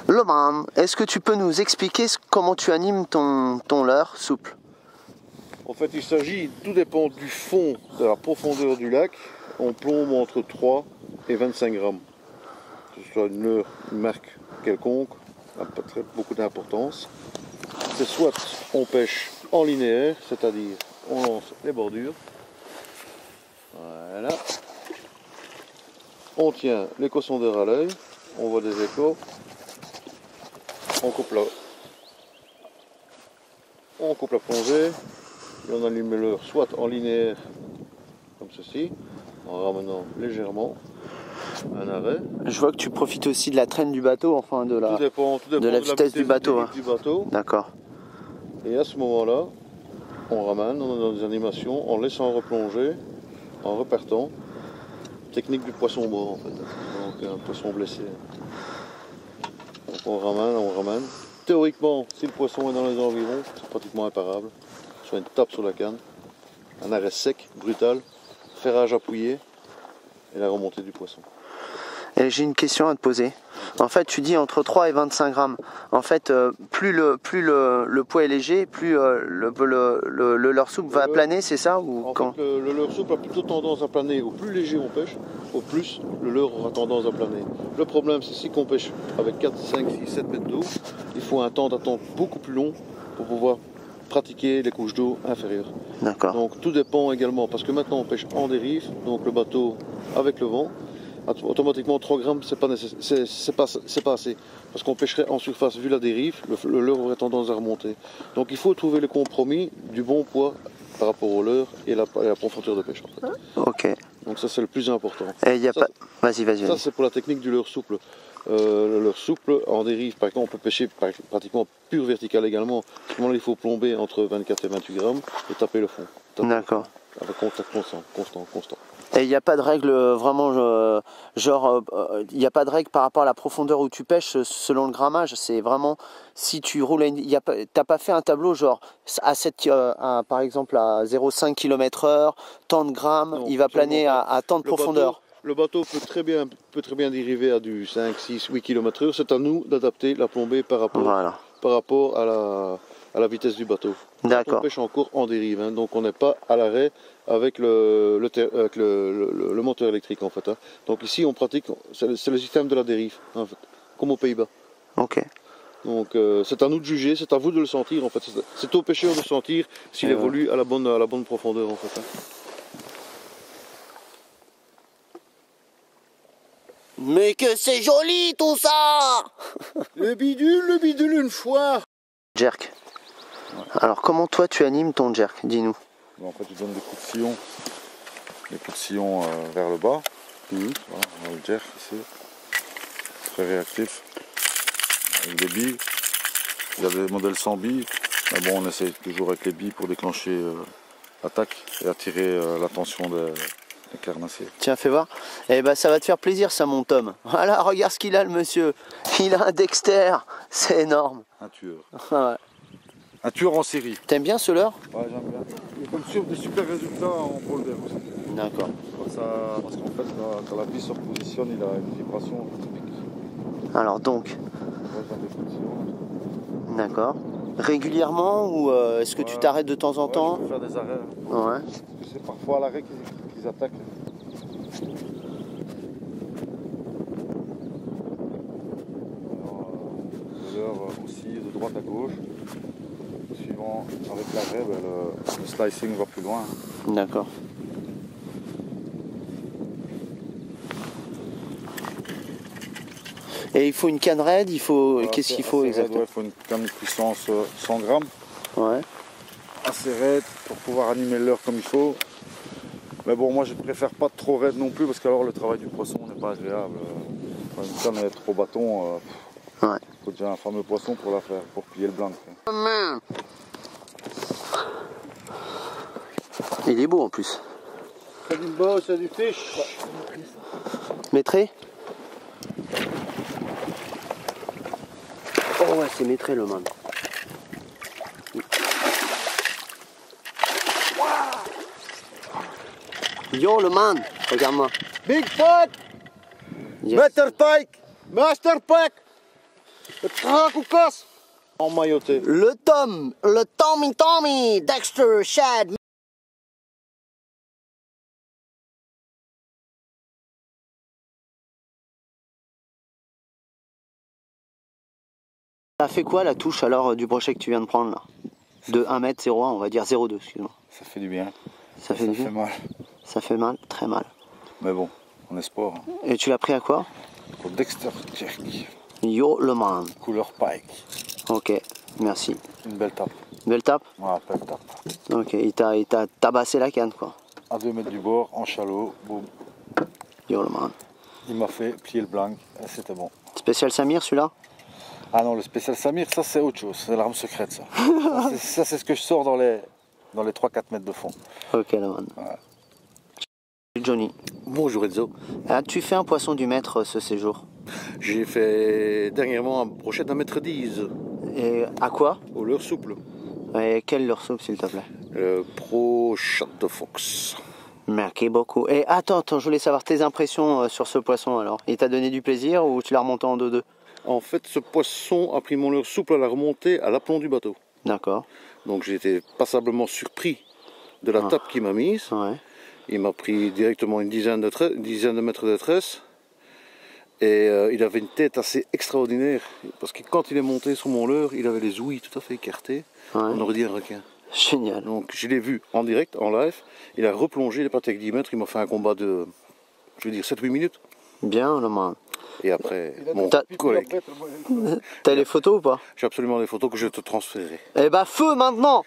Loman, est-ce que tu peux nous expliquer comment tu animes ton leurre souple? En fait, il s'agit, tout dépend du fond, de la profondeur du lac. On plombe entre 3 et 25 grammes. Que ce soit une leurre, une marque quelconque, n'a pas beaucoup d'importance. C'est soit on pêche en linéaire, c'est-à-dire on lance les bordures. Voilà. On tient l'écho sondeur à l'œil, on voit des échos. On coupe la plongée et on allume le leurre soit en linéaire comme ceci, en ramenant légèrement un arrêt. Je vois que tu profites aussi de la traîne du bateau, enfin de la, tout dépend de la vitesse du bateau. Du bateau. D'accord. Et à ce moment-là, on ramène, on est dans des animations, en laissant replonger, en repartant. Technique du poisson mort en fait, donc un poisson blessé. Donc on ramène. Théoriquement, si le poisson est dans les environs, c'est pratiquement imparable. Soit une tape sur la canne, un arrêt sec, brutal, ferrage appuyé et la remontée du poisson. Et j'ai une question à te poser. En fait, tu dis entre 3 et 25 grammes. En fait, plus le poids est léger, plus le leurre souple va planer, c'est ça ou en quand fait, le leurre souple a plutôt tendance à planer. Au plus léger on pêche, au plus le leurre aura tendance à planer. Le problème, c'est si on pêche avec 4, 5, 6, 7 mètres d'eau, il faut un temps d'attente beaucoup plus long pour pouvoir pratiquer les couches d'eau inférieures. D'accord. Donc tout dépend également, parce que maintenant on pêche en dérive, donc le bateau avec le vent. Automatiquement 3 grammes c'est pas assez parce qu'on pêcherait en surface vu la dérive, le leurre aurait tendance à remonter. Donc il faut trouver le compromis du bon poids par rapport au leurre et la profondeur de pêche en fait. Ok. Donc ça c'est le plus important. Et y a pas... Vas-y. Ça c'est pour la technique du leurre souple. Le leurre souple en dérive par exemple on peut pêcher pratiquement pur vertical également. Là, il faut plomber entre 24 et 28 grammes et taper le fond. D'accord. Avec contact constant. Et il n'y a pas de règle vraiment, il n'y a pas de règle par rapport à la profondeur où tu pêches selon le grammage. C'est vraiment, si tu roules, t'as pas fait un tableau genre, par exemple à 0,5 km/h, tant de grammes, non, il va planer à tant de profondeur. Le bateau peut très bien dériver à du 5, 6, 8 km/h. C'est à nous d'adapter la plombée par rapport à la vitesse du bateau. D'accord. On pêche encore en dérive, hein, donc on n'est pas à l'arrêt avec le moteur électrique en fait. Hein. Donc ici on pratique, c'est le système de la dérive, en fait, comme aux Pays-Bas. Ok. Donc c'est à nous de juger, c'est à vous de le sentir en fait. C'est au pêcheur de sentir s'il évolue à la bonne profondeur en fait. Hein. Mais que c'est joli tout ça. Le bidule une fois. Jerk. Ouais. Alors comment toi tu animes ton jerk, dis-nous. En fait tu donnes des coups de sillon, vers le bas. Voilà, on a le jerk ici. Très réactif. Avec des billes. Il y a des modèles sans billes. Mais bon on essaie toujours avec les billes pour déclencher l'attaque et attirer l'attention des carnassiers. Tiens, fais voir. Eh ben, ça va te faire plaisir, ça, mon Tom. Voilà, regarde ce qu'il a, le monsieur. Il a un Dexter. C'est énorme. Un tueur. Ouais. Un tueur en série. T'aimes bien ce leurre? Ouais, j'aime bien. Il est comme sûr des super résultats en polder aussi. D'accord. Parce qu'en fait, quand la bille se repositionne, il a une vibration typique. Alors, donc. D'accord. Régulièrement ou est-ce que tu t'arrêtes de temps en temps? Je peux faire des arrêts. Ouais. C'est parfois à l'arrêt qu'ils attaquent. Alors, aussi de droite à gauche. Suivant avec l'arrêt, le slicing va plus loin. D'accord. Et il faut une canne raide, il faut. Voilà, qu'est-ce qu'il faut exactement? Il faut une canne de puissance 100 grammes. Ouais. Assez raide pour pouvoir animer le leurre comme il faut. Mais bon, moi je préfère pas trop raide non plus parce qu'alors le travail du poisson n'est pas agréable. Quand une canne est trop bâton, il faut déjà un fameux poisson pour la faire, pour plier le blanc. Il est beau en plus. C'est du beau, c'est du fish. Maîtré? Oh ouais, c'est maîtré le man. Yo le man, regarde-moi. Big pot. Yes. Master pike. Le trac ou casse. Emmailloté. Le Tommy, Dexter, Shad. Ça fait quoi la touche alors du brochet que tu viens de prendre là? De 1m01, on va dire 0,2, excuse-moi. Ça fait du bien. Ça fait mal. Ça fait mal, très mal. Mais bon, on est sport. Hein. Et tu l'as pris à quoi? Au Dexter Jerk. Yo le man. Couleur pike. Ok, merci. Une belle tape. Belle tape? Voilà, belle tape. Ok, il t'a tabassé la canne quoi. À 2 mètres du bord, en chalot, boum. Yo le man. Il m'a fait plier le blanc et c'était bon. Spécial Samir celui-là? Ah non, le spécial Samir, ça c'est autre chose. C'est l'arme secrète ça. Ça c'est ce que je sors dans les 3-4 mètres de fond. Ok le man. Voilà. Johnny, Bonjour Enzo. as-tu fait un poisson du maître ce séjour? J'ai fait dernièrement un brochet d'un mètre 10 Et à quoi? au leurre souple. Et quelle leur soupe s'il te plaît? Pro Chateau Fox. Merci beaucoup. Et attends, je voulais savoir tes impressions sur ce poisson alors. Il t'a donné du plaisir ou tu l'as remonté en 2-2? En fait, ce poisson a pris mon leurre souple à la remontée à l'aplomb du bateau. D'accord. Donc j'ai été passablement surpris de la tape qu'il m'a mise. Ouais. Il m'a pris directement une dizaine de mètres de tresse. Et il avait une tête assez extraordinaire. Parce que quand il est monté sur mon leurre, il avait les ouïes tout à fait écartées. Ouais. On aurait dit un requin. Génial. Donc je l'ai vu en direct, en live. Il a replongé, il est parti avec 10 mètres. Il m'a fait un combat de, je veux dire, 7-8 minutes. Bien le man. Et après, mon T'as- collègue. T'as les photos ou pas? J'ai absolument des photos que je te transférerai. Eh bah feu maintenant!